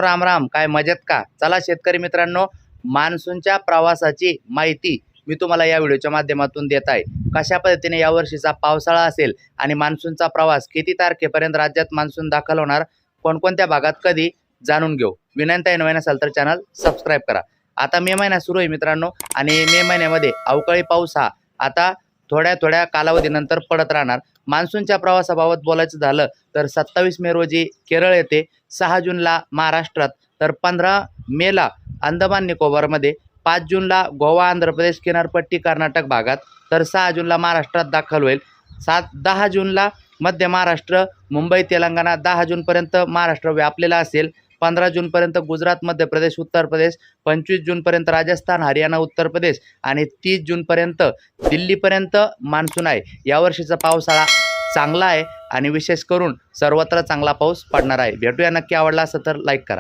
राम राम, काय मजेत का? चला शेतकरी मित्रांनो, मान्सूनच्या प्रवासाची माहिती मी तुम्हाला या व्हिडिओच्या माध्यमातून देत आहे. कशा पद्धतीने यावर्षीचा पावसाळा असेल आणि मान्सूनचा प्रवास किती तारखेपर्यंत राज्यात मान्सून दाखल होणार, कोणकोणत्या भागात कधी, जाणून घेऊ. विनंती आहे, नवीन असाल तर चॅनल सबस्क्राईब करा. आता मे महिना सुरू आहे मित्रांनो, आणि मे महिन्यामध्ये अवकाळी पाऊस हा आता थोड्या कालावधीनंतर पडत राहणार. मान्सूनच्या प्रवासाबाबत बोलायचं झालं तर 27 मे रोजी केरळ येथे, 6 जूनला महाराष्ट्रात, तर 15 मेला अंदमान निकोबारमध्ये, 5 जूनला गोवा आंध्र प्रदेश किनारपट्टी कर्नाटक भागात, तर 6 जूनला महाराष्ट्रात दाखल होईल. 10 जूनला मध्य महाराष्ट्र, मुंबई तेलंगणा, 10 जूनपर्यंत महाराष्ट्र व्यापलेला असेल. 15 जूनपर्यंत गुजरात, मध्य प्रदेश, उत्तर प्रदेश, 25 जूनपर्यंत राजस्थान, हरियाणा, उत्तर प्रदेश आणि 30 जूनपर्यंत दिल्लीपर्यंत मान्सून आहे. यावर्षीचा पावसाळा चांगला आहे आणि विशेष करून सर्वत्र चांगला पाऊस पडणार आहे. भेटूया, नक्की आवडला असेल तर लाईक करा.